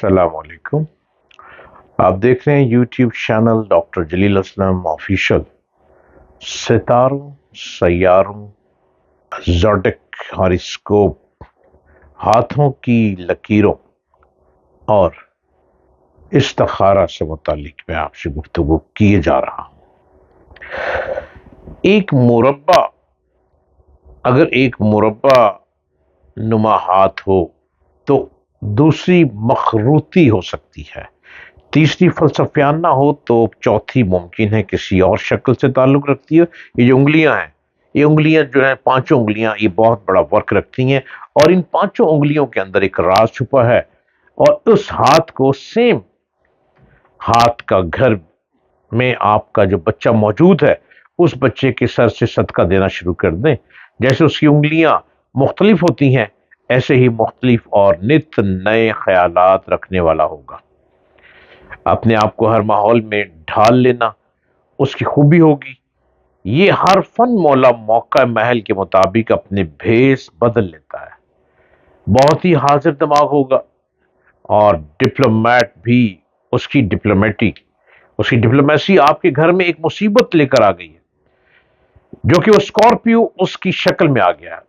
अस्सलाम वालेकुम। आप देख रहे हैं यूट्यूब चैनल डॉक्टर जलील असलम ऑफिशियल। सितारों, सैयारों, ज़ोडिक हॉरोस्कोप, हाथों की लकीरों और इस्तिखारा से मुतालिक मैं आपसे गुफ्तगू किए जा रहा हूं। एक मुरब्बा, अगर एक मुरब्बा नुमा हाथ हो तो दूसरी मखरूती हो सकती है, तीसरी फलसफियाना हो तो चौथी मुमकिन है किसी और शक्ल से ताल्लुक रखती है। ये जो उंगलियां हैं, ये उंगलियां जो है पांचों उंगलियां, ये बहुत बड़ा वर्क रखती हैं और इन पांचों उंगलियों के अंदर एक राज छुपा है। और उस हाथ को सेम हाथ का घर में आपका जो बच्चा मौजूद है, उस बच्चे के सर से सदका देना शुरू कर दें। जैसे उसकी उंगलियां मुख्तलिफ होती हैं, ऐसे ही मुख्तलिफ और नित नए ख्यालात रखने वाला होगा। अपने आप को हर माहौल में ढाल लेना उसकी खूबी होगी। ये हर फन मौला मौका महल के मुताबिक अपने भेस बदल लेता है। बहुत ही हाजिर दिमाग होगा और डिप्लोमेट भी। उसकी डिप्लोमेसी आपके घर में एक मुसीबत लेकर आ गई है, जो कि वो स्कॉर्पियो उसकी शक्ल में आ गया है।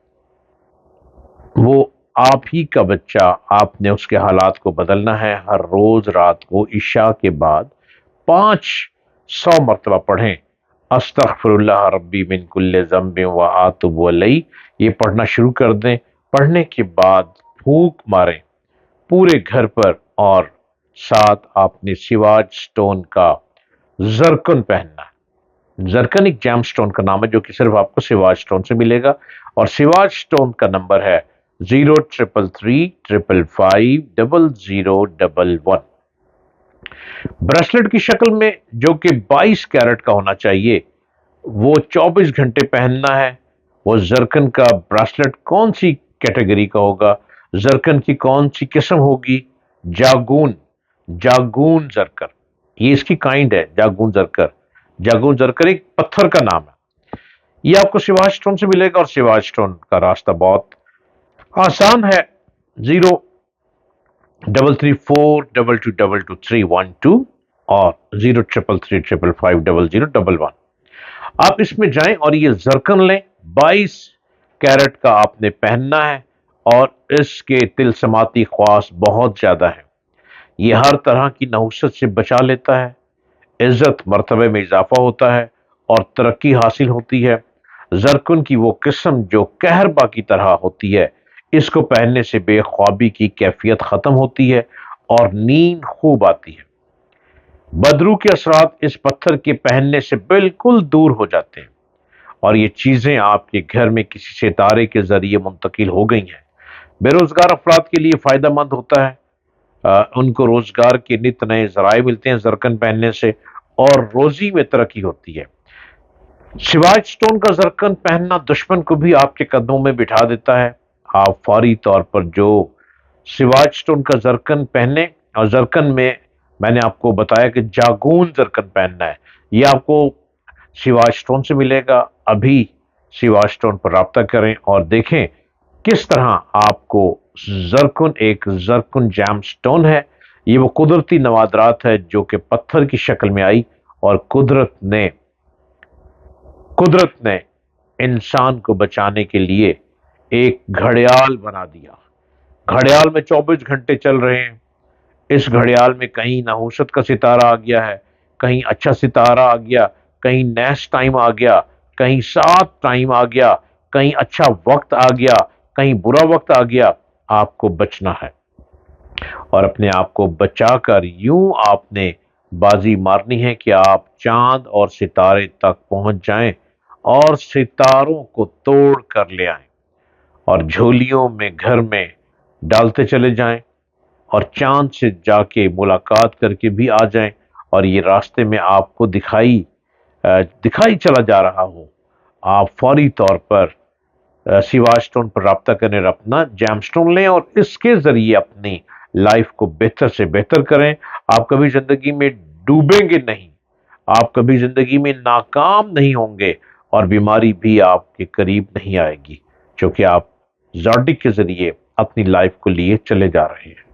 वो आप ही का बच्चा, आपने उसके हालात को बदलना है। हर रोज रात को इशा के बाद 500 मरतबा पढ़ें, अस्तगफिरुल्लाह रब्बी मिन कुल्ले ज़ंबिन व आतुबु अलैह। ये पढ़ना शुरू कर दें। पढ़ने के बाद फूंक मारें पूरे घर पर और साथ आपने सिवाज स्टोन का जरकन पहनना है। जरकन एक जैम स्टोन का नाम है जो कि सिर्फ आपको सिवाज स्टोन से मिलेगा और सिवाज स्टोन का नंबर है 0333550011। ब्रेसलेट की शक्ल में, जो कि 22 कैरेट का होना चाहिए, वो 24 घंटे पहनना है। वो जरकन का ब्रेसलेट कौन सी कैटेगरी का होगा, जरकन की कौन सी किस्म होगी? जागून जरकर, ये इसकी काइंड है। जागून जरकर एक पत्थर का नाम है। ये आपको सिवाज स्टोन से मिलेगा और सिवाज स्टोन का रास्ता बहुत आसान है। 0334222312 और 0333550011। आप इसमें जाएं और ये जरकन लें। 22 कैरेट का आपने पहनना है और इसके तिलसमाती ख्वास बहुत ज्यादा है। ये हर तरह की नहुसत से बचा लेता है, इज्जत मर्तबे में इजाफा होता है और तरक्की हासिल होती है। जरकुन की वो किस्म जो कहरबा की तरह होती है, इसको पहनने से बेख्वाबी की कैफियत खत्म होती है और नींद खूब आती है। बदरू के असरात इस पत्थर के पहनने से बिल्कुल दूर हो जाते हैं और ये चीजें आपके घर में किसी सितारे के जरिए मुंतकिल हो गई हैं। बेरोजगार अफराद के लिए फायदा मंद होता है। उनको रोजगार के नित नए जराए मिलते हैं जरकन पहनने से और रोजी में तरक्की होती है। सिवाज स्टोन का जरकन पहनना दुश्मन को भी आपके कदमों में बिठा देता है। आप फौरी तौर पर जो सिवाज स्टोन का जरकन पहने, और जरकन में मैंने आपको बताया कि जागून जरकन पहनना है, यह आपको सिवाज स्टोन से मिलेगा। अभी सिवाज स्टोन पर राब्ता करें और देखें किस तरह आपको एक जरकुन जैम स्टोन है। ये वो कुदरती नवादरात है जो कि पत्थर की शक्ल में आई और कुदरत ने इंसान को बचाने के लिए एक घड़ियाल बना दिया। घड़ियाल में 24 घंटे चल रहे हैं। इस घड़ियाल में कहीं नहुसत का सितारा आ गया है, कहीं अच्छा सितारा आ गया, कहीं नेक्स्ट टाइम आ गया, कहीं सात टाइम आ गया, कहीं अच्छा वक्त आ गया, कहीं बुरा वक्त आ गया। आपको बचना है और अपने आप को बचाकर यूं आपने बाजी मारनी है कि आप चांद और सितारे तक पहुंच जाएं और सितारों को तोड़ कर ले आएं और झोलियों में घर में डालते चले जाएं और चांद से जाके मुलाकात करके भी आ जाएं और ये रास्ते में आपको दिखाई चला जा रहा हो। आप फौरी तौर पर सिवाज स्टोन पर राब्ता करें, अपना जैम स्टोन लें और इसके जरिए अपनी लाइफ को बेहतर से बेहतर करें। आप कभी जिंदगी में डूबेंगे नहीं, आप कभी जिंदगी में नाकाम नहीं होंगे और बीमारी भी आपके करीब नहीं आएगी, क्योंकि आप ज़ोडिक के जरिए अपनी लाइफ को लिए चले जा रहे हैं।